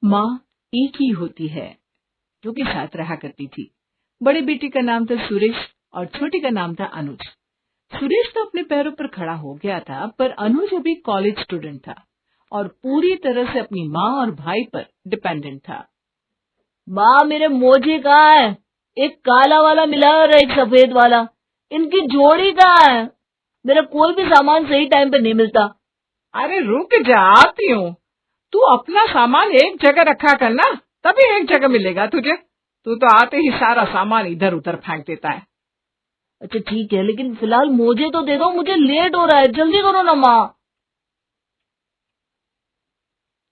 माँ एक ही होती है, जो कि साथ रहा करती थी। बड़ी बेटी का नाम था सुरेश और छोटी का नाम था अनुज। सुरेश तो अपने पैरों पर खड़ा हो गया था, पर अनुज अभी कॉलेज स्टूडेंट था और पूरी तरह से अपनी माँ और भाई पर डिपेंडेंट था। माँ, मेरे मोजे कहाँ है? एक काला वाला मिला और एक सफेद वाला, इनकी जोड़ी कहाँ है? मेरा कोई भी सामान सही टाइम पे नहीं मिलता। अरे रुक जा, आती हूँ। तू अपना सामान एक जगह रखा करना, तभी एक जगह मिलेगा तुझे। तू तो आते ही सारा सामान इधर उधर फेंक देता है। अच्छा ठीक है, लेकिन फिलहाल मोजे तो दे दो, मुझे लेट हो रहा है, जल्दी करो ना माँ।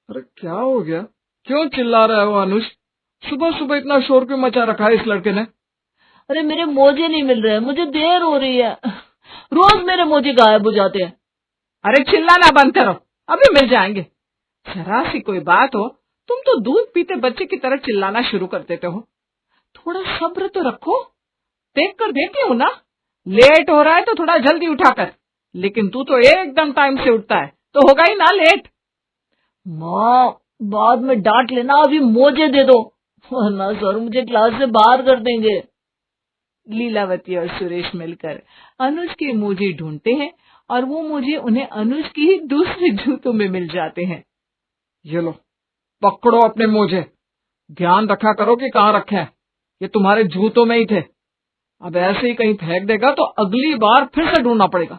अरे क्या हो गया? क्यों चिल्ला रहा है वो अनुज? सुबह सुबह इतना शोर क्यों मचा रखा है इस लड़के ने? अरे मेरे मोजे नहीं मिल रहे, मुझे देर हो रही है। रोज मेरे मोजे गायब हो जाते हैं। अरे चिल्लाना बंद करो, अभी मिल जाएंगे। जरा सी कोई बात हो, तुम तो दूध पीते बच्चे की तरह चिल्लाना शुरू कर देते हो। थोड़ा सब्र तो रखो, देख कर देती हूँ ना। लेट हो रहा है तो थोड़ा जल्दी उठा कर, लेकिन तू तो एकदम टाइम से उठता है, तो होगा ही ना लेट। माँ, बाद में डांट लेना, अभी मोजे दे दो, वरना सर मुझे क्लास से बाहर कर देंगे। लीलावती और सुरेश मिलकर अनुज के मोजे ढूंढते हैं और वो मोजे उन्हें अनुज की ही दूसरे जूतों में मिल जाते हैं। ये लो, पकड़ो अपने मोजे। ध्यान रखा करो कि कहाँ रखे हैं। ये तुम्हारे जूतों में ही थे। अब ऐसे ही कहीं फेंक देगा तो अगली बार फिर से ढूंढना पड़ेगा।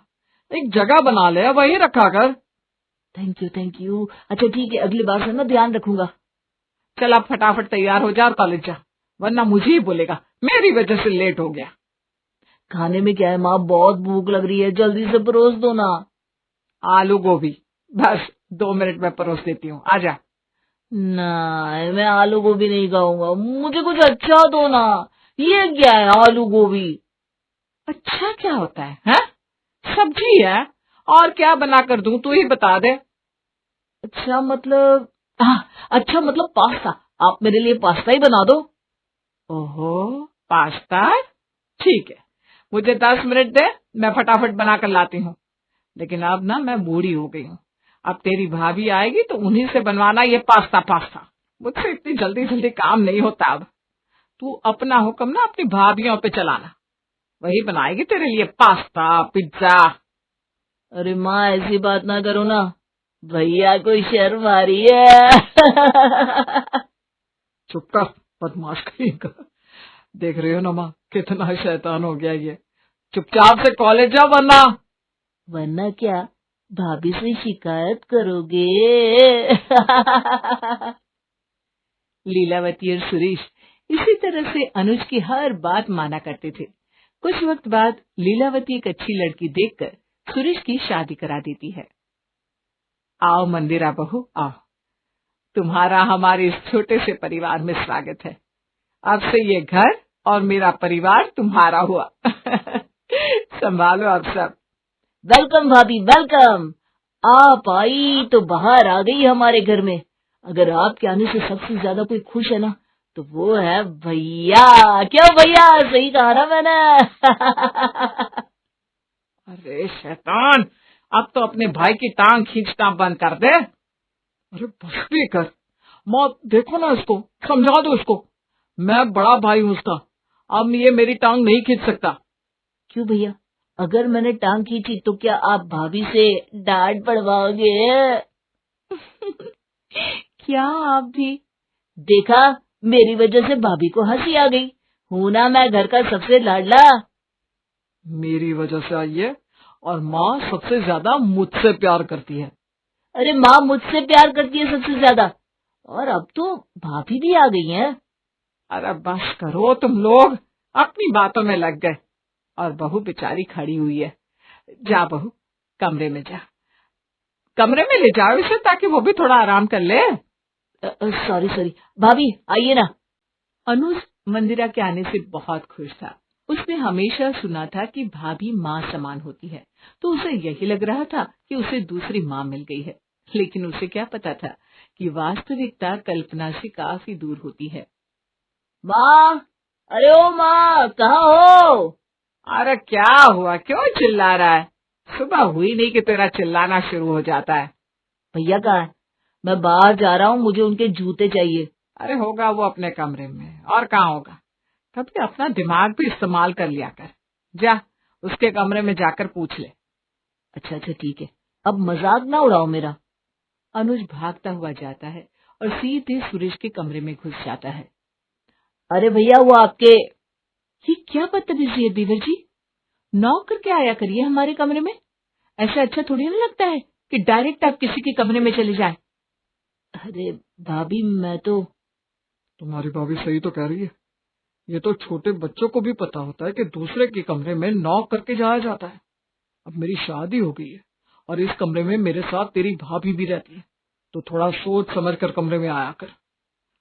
एक जगह बना ले, वही रखा कर। Thank you. अच्छा ठीक है, अगली बार से मैं ध्यान रखूंगा। चल अब फटाफट तैयार हो जा और कॉलेज जा, वरना मुझे ही बोलेगा मेरी वजह से लेट हो गया। खाने में क्या है माँ? बहुत भूख लग रही है, जल्दी से परोस दो ना। आलू गोभी, बस 2 मिनट में परोस देती हूँ, आजा। ना, मैं आलू गोभी नहीं खाऊंगा, मुझे कुछ अच्छा दो ना। ये क्या है आलू गोभी? अच्छा क्या होता है, हैं? सब्जी है, और क्या बना कर दूं, तू ही बता दे। अच्छा मतलब, अच्छा मतलब पास्ता। आप मेरे लिए पास्ता ही बना दो। ओहो, पास्ता, ठीक है। मुझे 10 मिनट दे, मैं फटाफट बना कर लाती हूँ। लेकिन अब ना मैं बूढ़ी हो गई हूँ, अब तेरी भाभी आएगी तो उन्हीं से बनवाना ये पास्ता। मुझसे इतनी जल्दी जल्दी काम नहीं होता। अब तू अपना हुक्म ना अपनी भाभीियों पे चलाना, वही बनाएगी तेरे लिए पास्ता पिज्जा। अरे माँ, ऐसी बात ना करो ना, भैया को शर्म आ रही है। चुप कर, बदमाश कहीं का। देख रही हो ना माँ, कितना शैतान हो गया ये। चुपचाप से कॉलेज जा, वरना क्या, भाभी से शिकायत करोगे? लीलावती और सुरेश इसी तरह से अनुज की हर बात माना करते थे। कुछ वक्त बाद लीलावती एक अच्छी लड़की देखकर सुरेश की शादी करा देती है। आओ मंदिरा बहू, आओ। तुम्हारा हमारे इस छोटे से परिवार में स्वागत है। अब से ये घर और मेरा परिवार तुम्हारा हुआ। संभालो आप सब। वेलकम भाभी, वेलकम। आप आई तो बाहर आ गई हमारे घर में। अगर आपके आने से सबसे ज्यादा कोई खुश है ना, तो वो है भैया। क्यों भैया, सही कहा ना मैंने? अरे शैतान, अब तो अपने भाई की टांग खींचना बंद कर दे। अरे बस भी कर माँ, देखो ना इसको, समझा दो इसको। मैं बड़ा भाई हूँ उसका, अब ये मेरी टांग नहीं खींच सकता। क्यों भैया, अगर मैंने टांग खींची तो क्या आप भाभी से डांट पड़वाओगे? क्या आप भी? देखा, मेरी वजह से भाभी को हंसी आ गई। हूं ना मैं घर का सबसे लाडला। मेरी वजह से आई है, और माँ सबसे ज्यादा मुझसे प्यार करती है। अरे माँ मुझसे प्यार करती है सबसे ज्यादा, और अब तो भाभी भी आ गई हैं। अरे बस करो तुम लोग, अपनी बातों में लग गए और बहू बेचारी खड़ी हुई है। जा बहू, कमरे में जा, कमरे में ले जाओ इसे, ताकि वो भी थोड़ा आराम कर ले। सॉरी भाभी, आइए ना। अनुज मंदिरा के आने से बहुत खुश था। उसने हमेशा सुना था कि भाभी माँ समान होती है, तो उसे यही लग रहा था कि उसे दूसरी माँ मिल गई है। लेकिन उसे क्या पता था कि वास्तविकता कल्पना से काफी दूर होती है। माँ, अरे ओ माँ, कहाँ हो? अरे क्या हुआ, क्यों चिल्ला रहा है? सुबह हुई नहीं कि तेरा चिल्लाना शुरू हो जाता है। भैया कहाँ है? मैं बाहर जा रहा हूँ, मुझे उनके जूते चाहिए। अरे होगा वो अपने कमरे में, और कहाँ होगा। कभी अपना दिमाग भी इस्तेमाल कर लिया कर। जा उसके कमरे में जाकर पूछ ले। अच्छा अच्छा ठीक है, अब मजाक ना उड़ाओ मेरा। अनुज भागता हुआ जाता है और सीधे सुरेश के कमरे में घुस जाता है। अरे भैया वो आपके। ये क्या बदतमीजी है देवर जी, नॉक करके आया करिए हमारे कमरे में। ऐसा अच्छा थोड़ी ना लगता है कि डायरेक्ट आप किसी के कमरे में चले जाए। अरे भाभी मैं तो। तुम्हारी भाभी सही तो कह रही है। ये तो छोटे बच्चों को भी पता होता है कि दूसरे के कमरे में नॉक करके जाया जाता है। अब मेरी शादी हो गई है और इस कमरे में मेरे साथ तेरी भाभी भी रहती है, तो थोड़ा सोच समझ कर कमरे में आया कर।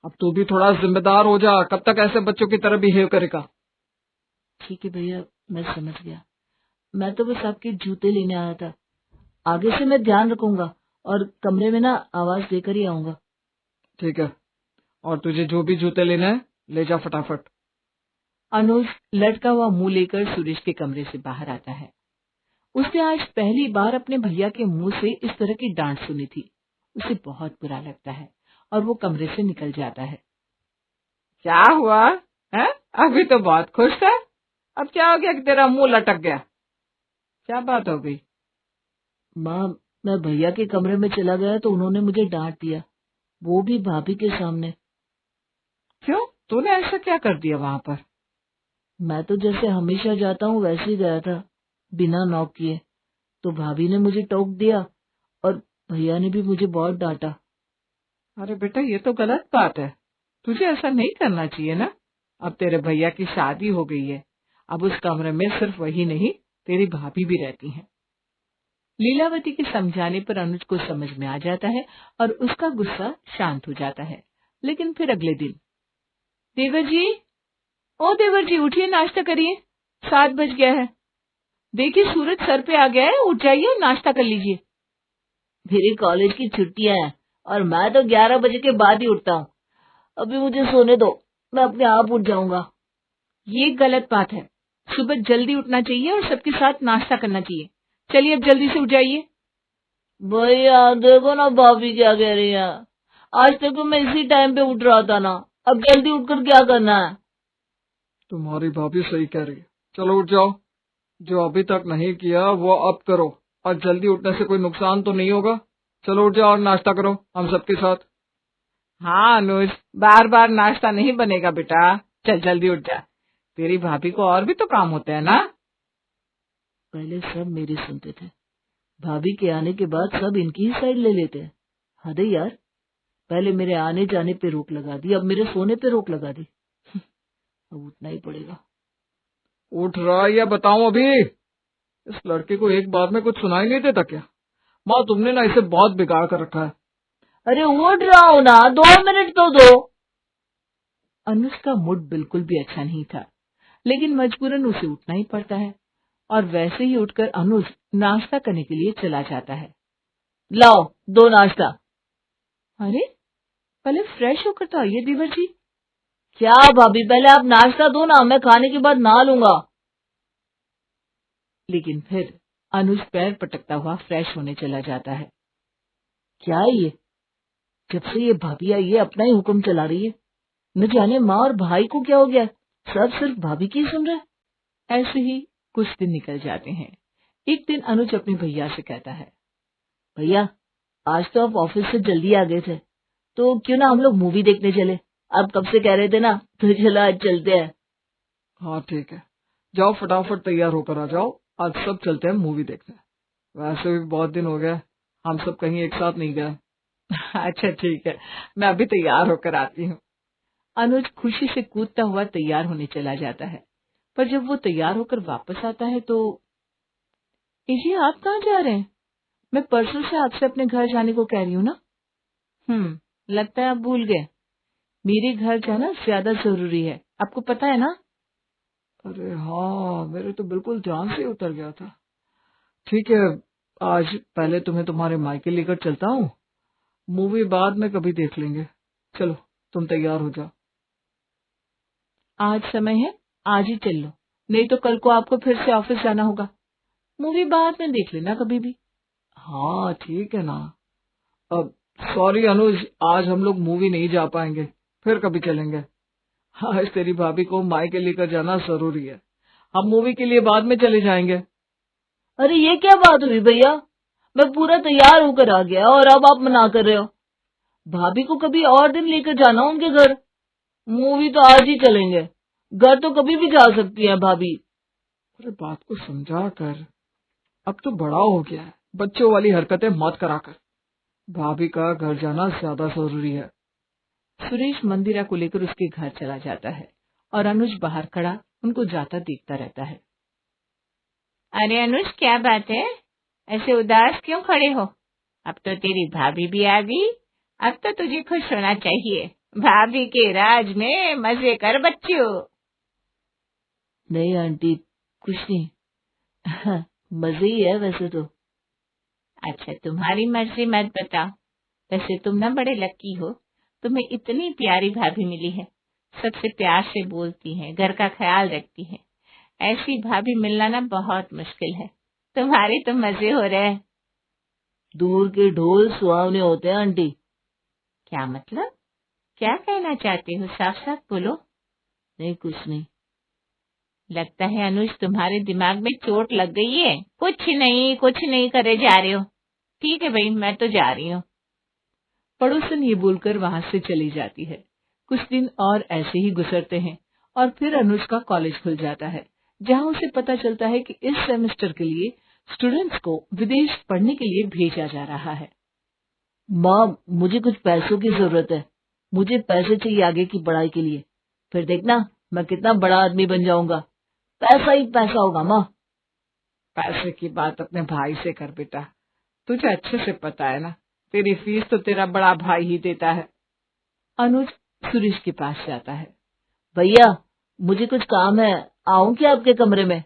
अब तू भी थोड़ा जिम्मेदार हो जा, कब तक ऐसे बच्चों की तरह बिहेव करेगा। ठीक है भैया, मैं समझ गया। मैं तो बस आपके जूते लेने आया था। आगे से मैं ध्यान रखूंगा और कमरे में ना आवाज देकर ही आऊंगा। ठीक है, और तुझे जो भी जूते लेना है ले जा फटाफट। अनुज लटका हुआ मुंह लेकर सुरेश के कमरे से बाहर आता है। उसने आज पहली बार अपने भैया के मुंह से इस तरह की डांट सुनी थी। उसे बहुत बुरा लगता है और वो कमरे से निकल जाता है। क्या हुआ है? अभी तो बहुत खुश था, अब क्या हो गया कि तेरा मुंह लटक गया? क्या बात हो गई? माँ, मैं भैया के कमरे में चला गया तो उन्होंने मुझे डांट दिया, वो भी भाभी के सामने। क्यों, तूने ऐसा क्या कर दिया वहां पर? मैं तो जैसे हमेशा जाता हूँ वैसे ही गया था, बिना नॉक किए। तो भाभी ने मुझे टोक दिया और भैया ने भी मुझे बहुत डांटा। अरे बेटा, ये तो गलत बात है, तुझे ऐसा नहीं करना चाहिए ना। अब तेरे भैया की शादी हो गई है, अब उस कमरे में सिर्फ वही नहीं, तेरी भाभी भी रहती हैं। लीलावती के समझाने पर अनुज को समझ में आ जाता है और उसका गुस्सा शांत हो जाता है। लेकिन फिर अगले दिन, देवर जी, ओ देवर जी, उठिए, नाश्ता करिए, 7 बज गया है। देखिए सूरज सर पे आ गया है, उठ जाइए और नाश्ता कर लीजिए। मेरी कॉलेज की छुट्टियां हैं और मैं तो 11 बजे के बाद ही उठता हूँ। अभी मुझे सोने दो, मैं अपने आप उठ जाऊंगा। ये गलत बात है, सुबह जल्दी उठना चाहिए और सबके साथ नाश्ता करना चाहिए। चलिए अब जल्दी से उठ जाइए। भैया देखो ना भाभी क्या कह रही है, आज तक तो मैं इसी टाइम पे उठ रहा था ना, अब जल्दी उठकर क्या करना है? तुम्हारी भाभी सही कह रही है, चलो उठ जाओ। जो अभी तक नहीं किया वो अब करो, और जल्दी उठने से कोई नुकसान तो नहीं होगा। चलो उठ जाओ और नाश्ता करो हम सबके साथ। हाँ अनुज, बार बार नाश्ता नहीं बनेगा बेटा, चल जल्दी उठ जा, तेरी भाभी को और भी तो काम होते हैं ना। पहले सब मेरी सुनते थे, भाभी के आने के बाद सब इनकी ही साइड ले लेते हैं। हद है यार, पहले मेरे आने जाने पे रोक लगा दी, अब मेरे सोने पे रोक लगा दी। अब उठना ही पड़ेगा। उठ रहा या बताऊं अभी? इस लड़के को एक बार में कुछ सुनाई नहीं देता क्या? माँ, तुमने ना इसे बहुत बिगाड़ कर रखा है। अरे उठ रहा हूं ना, 2 मिनट तो दो। अनुज का मूड बिल्कुल भी अच्छा नहीं था, लेकिन मजबूरन उसे उठना ही पड़ता है और वैसे ही उठकर अनुज नाश्ता करने के लिए चला जाता है। लाओ 2 नाश्ता। अरे पहले फ्रेश होकर तो आइए देवर जी। क्या भाभी, पहले आप नाश्ता दो ना, मैं खाने के बाद नहा लूंगा। लेकिन फिर अनुज पैर पटकता हुआ फ्रेश होने चला जाता है। क्या है ये, जब से ये भाभी आई है अपना ही हुक्म चला रही है। न जाने माँ और भाई को क्या हो गया, सब सिर्फ भाभी की सुन रहे। ऐसे ही कुछ दिन निकल जाते हैं। एक दिन अनुज अपने भैया से कहता है, भैया आज तो आप ऑफिस से जल्दी आ गए थे, तो क्यों ना हम लोग मूवी देखने चले? आप कब से कह रहे थे ना, तो चलो आज चलते हैं। हाँ ठीक है, जाओ फटाफट तैयार होकर आ जाओ, आज सब चलते हैं मूवी देखने। वैसे भी बहुत दिन हो गए हम सब कहीं एक साथ नहीं गए। अच्छा ठीक है, मैं अभी तैयार होकर आती हूँ। अनुज खुशी से कूदता हुआ तैयार होने चला जाता है, पर जब वो तैयार होकर वापस आता है तो, ये आप कहाँ जा रहे हैं? मैं परसों से आपसे अपने घर जाने को कह रही हूँ ना। लगता है आप भूल गए, मेरे घर जाना ज्यादा जरूरी है, आपको पता है ना। अरे हाँ, मेरे तो बिल्कुल ध्यान से उतर गया था। ठीक है, आज पहले तुम्हें तुम्हारे मायके लेकर चलता हूँ, मूवी बाद में कभी देख लेंगे। चलो तुम तैयार हो जाओ। आज समय है, आज ही चल लो, नहीं तो कल को आपको फिर से ऑफिस जाना होगा। मूवी बाद में देख लेना कभी भी। हाँ ठीक है ना, अब सॉरी अनुज, आज हम लोग मूवी नहीं जा पाएंगे, फिर कभी चलेंगे। आज तेरी भाभी को मायके लेकर जाना जरूरी है, हम मूवी के लिए बाद में चले जाएंगे। अरे ये क्या बात हुई भैया, मैं पूरा तैयार होकर आ गया और अब आप मना कर रहे हो। भाभी को कभी और दिन लेकर जाना उनके घर, मूवी तो आज ही चलेंगे, घर तो कभी भी जा सकती है भाभी। अरे बात को समझा कर, अब तो बड़ा हो गया है, बच्चों वाली हरकतें मत करा कर। भाभी का घर जाना ज्यादा जरूरी है। सुरेश मंदिरा को लेकर उसके घर चला जाता है और अनुज बाहर खड़ा उनको जाता देखता रहता है। अरे अनुज, क्या बात है, ऐसे उदास क्यों खड़े हो? अब तो तेरी भाभी भी आ गई, अब तो तुझे खुश होना चाहिए। भाभी के राज में मजे कर बच्चों। नहीं आंटी, कुछ नहीं, मजे ही है वैसे तो। अच्छा, तुम्हारी मर्जी मत बताओ। वैसे तुम ना बड़े लकी हो, तुम्हें इतनी प्यारी भाभी मिली है, सबसे प्यार से बोलती है, घर का ख्याल रखती है। ऐसी भाभी मिलना ना बहुत मुश्किल है। तुम्हारे तो मजे हो रहे हैं। दूर के ढोल सुहावने होते हैं आंटी। क्या मतलब? क्या कहना चाहते हो, साफ साफ बोलो। नहीं कुछ नहीं। लगता है अनुज तुम्हारे दिमाग में चोट लग गई है। कुछ नहीं करे जा रहे हो। ठीक है भाई, मैं तो जा रही हूँ। पड़ोसन ये बोलकर वहां से चली जाती है। कुछ दिन और ऐसे ही गुजरते हैं और फिर अनुज का कॉलेज खुल जाता है, जहां उसे पता चलता है कि इस सेमेस्टर के लिए स्टूडेंट्स को विदेश पढ़ने के लिए भेजा जा रहा है। माँ, मुझे कुछ पैसों की जरूरत है, मुझे पैसे चाहिए आगे की पढ़ाई के लिए। फिर देखना मैं कितना बड़ा आदमी बन जाऊंगा, पैसा ही पैसा होगा माँ। पैसे की बात अपने भाई से कर बेटा, तुझे अच्छे से पता है ना, तेरी फीस तो तेरा बड़ा भाई ही देता है। अनुज सुरेश के पास जाता है। भैया मुझे कुछ काम है, आऊं क्या आपके कमरे में?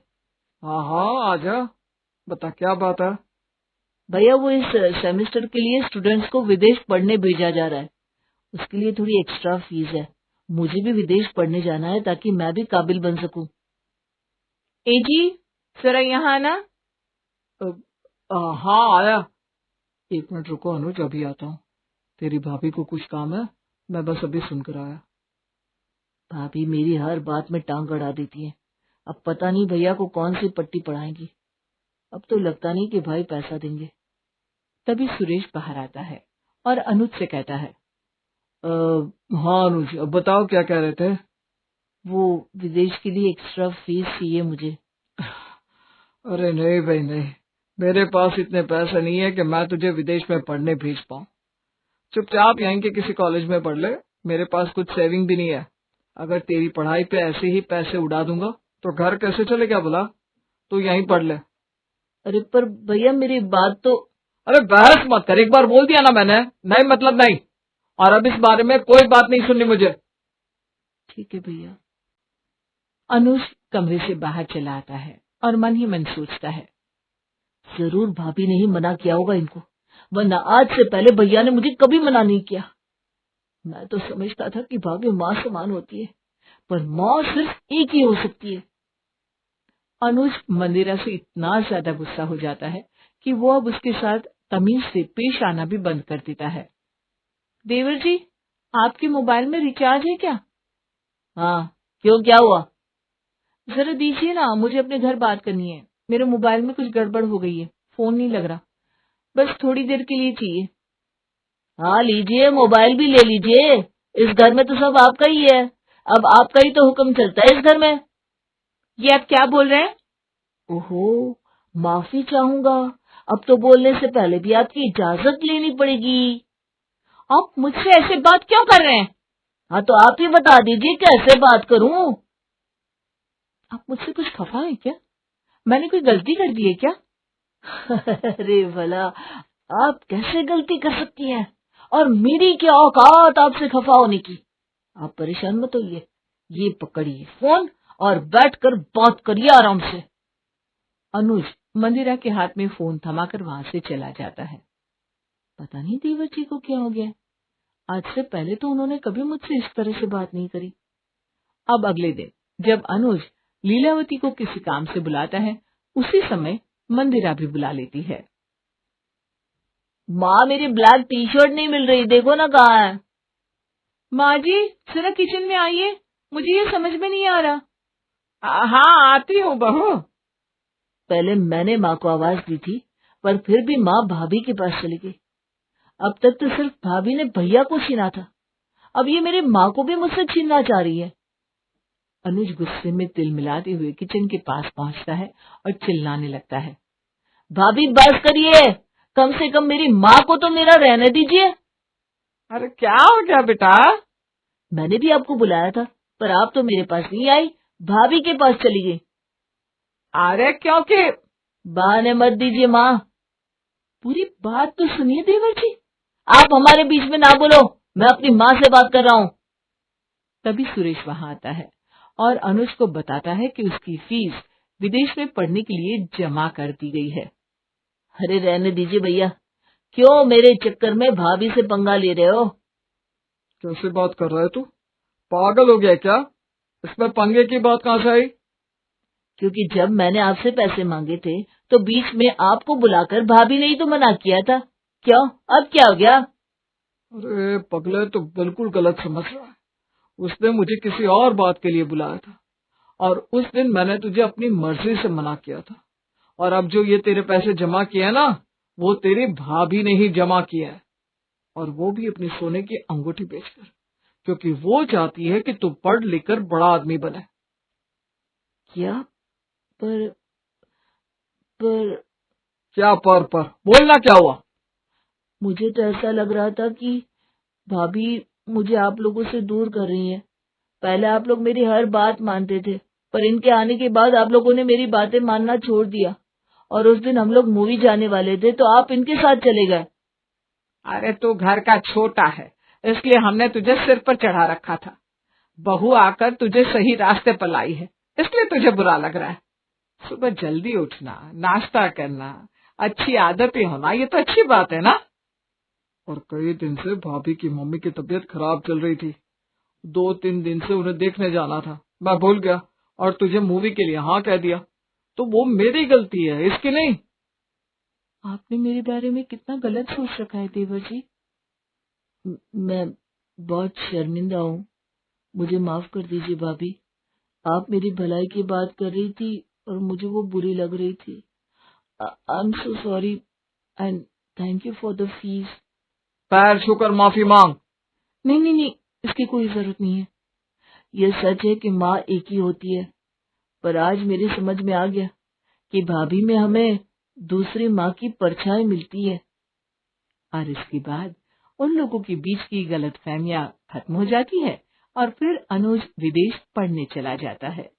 हाँ हाँ आजा, बता क्या बात है। भैया वो इस सेमेस्टर के लिए स्टूडेंट्स को विदेश पढ़ने भेजा जा रहा है, उसके लिए थोड़ी एक्स्ट्रा फीस है। मुझे भी विदेश पढ़ने जाना है ताकि मैं भी काबिल बन सकूं। ए जी, जरा यहाँ ना। हाँ आया, एक मिनट रुको अनुज, अभी आता हूँ। तेरी भाभी को कुछ काम है, मैं बस अभी सुनकर आया। भाभी मेरी हर बात में टांग अड़ा देती है, अब पता नहीं भैया को कौन सी पट्टी पढ़ाएंगी। अब तो लगता नहीं कि भाई पैसा देंगे। तभी सुरेश बाहर आता है और अनुज से कहता है, हाँ अनुज, अब बताओ क्या कह रहे थे। वो विदेश के लिए एक्स्ट्रा फीस चाहिए मुझे। अरे नहीं भाई नहीं, मेरे पास इतने पैसे नहीं है कि मैं तुझे विदेश में पढ़ने भेज पाऊँ। चुपचाप यहीं के किसी कॉलेज में पढ़ ले, मेरे पास कुछ सेविंग भी नहीं है। अगर तेरी पढ़ाई पे ऐसे ही पैसे उड़ा दूंगा तो घर कैसे चलेगा भला, तू यहीं पढ़ ले। अरे पर भैया मेरी बात तो। अरे बहस मत कर, एक बार बोल दिया ना मैंने, नहीं मतलब नहीं, और अब इस बारे में कोई बात नहीं सुननी मुझे। ठीक है भैया। अनुज कमरे से बाहर चला आता है और मन ही मन सोचता है, जरूर भाभी ने ही मना किया होगा इनको, वरना आज से पहले भैया ने मुझे कभी मना नहीं किया। मैं तो समझता था कि भाभी माँ समान होती है, पर माँ सिर्फ एक ही हो सकती है। अनुज मंदिरा से इतना ज्यादा गुस्सा हो जाता है कि वो अब उसके साथ तमीज से पेश आना भी बंद कर देता है। देवर जी, आपके मोबाइल में रिचार्ज है क्या? हाँ, क्यों क्या हुआ? जरा दीजिए ना, मुझे अपने घर बात करनी है। मेरे मोबाइल में कुछ गड़बड़ हो गई है, फोन नहीं लग रहा, बस थोड़ी देर के लिए चाहिए। हाँ लीजिए, मोबाइल भी ले लीजिए, इस घर में तो सब आपका ही है, अब आपका ही तो हुक्म चलता है इस घर में। ये आप क्या बोल रहे हैं? ओहो, माफी चाहूंगा, अब तो बोलने से पहले भी आपकी इजाजत लेनी पड़ेगी। आप मुझसे ऐसे बात क्यों कर रहे हैं? हाँ तो आप ही बता दीजिए कैसे बात करूं। आप मुझसे कुछ खफा है क्या? मैंने कोई गलती कर दी है क्या? अरे भला, आप कैसे गलती कर सकती हैं, और मेरी क्या औकात आपसे खफा होने की। आप परेशान मत होइए, ये पकड़िए फोन और बैठकर बात करिए आराम से। अनुज मंदिरा के हाथ में फोन थमाकर वहां से चला जाता है। पता नहीं देवर जी को क्या हो गया, आज से पहले तो उन्होंने कभी मुझसे इस तरह से बात नहीं करी। अब अगले दिन जब अनुज लीलावती को किसी काम से बुलाता है, उसी समय मंदिरा भी बुला लेती है। माँ मेरी ब्लैक टी शर्ट नहीं मिल रही, देखो ना कहाँ है। माँ जी जरा किचन में आइए, मुझे ये समझ में नहीं आ रहा। हाँ आती हूँ बहू। पहले मैंने माँ को आवाज दी थी, पर फिर भी माँ भाभी के पास चली गई। अब तक तो सिर्फ भाभी ने भैया को छीना था, अब ये मेरे माँ को भी मुझसे छीनना चाह रही है। अनुज गुस्से में तिल मिलाते हुए किचन के पास पहुंचता है और चिल्लाने लगता है। भाभी बस करिए, कम से कम मेरी माँ को तो मेरा रहने दीजिए। अरे क्या हो गया बेटा? मैंने भी आपको बुलाया था, पर आप तो मेरे पास नहीं आई, भाभी के पास चली गई। अरे क्योंकि बहाने मत दीजिए माँ, पूरी बात तो सुनिए देवर जी। आप हमारे बीच में ना बोलो, मैं अपनी माँ से बात कर रहा हूँ। तभी सुरेश वहां आता है और अनुज को बताता है कि उसकी फीस विदेश में पढ़ने के लिए जमा कर दी गई है। अरे रहने दीजिए भैया, क्यों मेरे चक्कर में भाभी से पंगा ले रहे हो? कैसे बात कर रहा है तू? पागल हो गया क्या? इसमें पंगे की बात कहाँ से आई? क्योंकि जब मैंने आपसे पैसे मांगे थे तो बीच में आपको बुलाकर भाभी ने ही तो मना किया था। क्यों, अब क्या हो गया? अरे पगले तो बिल्कुल गलत समझ रहा है। उसने मुझे किसी और बात के लिए बुलाया था और उस दिन मैंने तुझे अपनी मर्जी से मना किया था। और अब जो ये तेरे पैसे जमा किए हैं ना, वो तेरी भाभी ने ही जमा किया है, और वो भी अपनी सोने की अंगूठी बेचकर, क्योंकि वो चाहती है कि तू पढ़ लिख कर बड़ा आदमी बने। क्या? पर पर क्या पर बोलना क्या हुआ? मुझे तो ऐसा लग रहा था कि भाभी मुझे आप लोगों से दूर कर रही हैं। पहले आप लोग मेरी हर बात मानते थे, पर इनके आने के बाद आप लोगों ने मेरी बातें मानना छोड़ दिया। और उस दिन हम लोग मूवी जाने वाले थे तो आप इनके साथ चले गए। अरे तू घर का छोटा है, इसलिए हमने तुझे सिर पर चढ़ा रखा था। बहू आकर तुझे सही रास्ते पर लाई है, इसलिए तुझे बुरा लग रहा है। सुबह जल्दी उठना, नाश्ता करना, अच्छी आदतें होना, ये तो अच्छी बात है ना। और कई दिन से भाभी की मम्मी की तबीयत खराब चल रही थी, 2-3 दिन से उन्हें देखने जाना था, मैं भूल गया और तुझे मूवी के लिए हाँ कह दिया। तो वो मेरी गलती है, इसकी नहीं। आपने मेरे बारे में कितना गलत सोच रखा है देवर जी। मैं बहुत शर्मिंदा हूँ, मुझे माफ कर दीजिए भाभी। आप मेरी भलाई की बात कर रही थी और मुझे वो बुरी लग रही थी। I am so sorry and thank you for the fees. पैर छूकर माफी मांग। नहीं नहीं नहीं, इसकी कोई जरूरत नहीं है। ये सच है कि माँ एक ही होती है, पर आज मेरी समझ में आ गया कि भाभी में हमें दूसरी माँ की परछाई मिलती है। और इसके बाद उन लोगों के बीच की गलतफहमियां खत्म हो जाती है और फिर अनुज विदेश पढ़ने चला जाता है।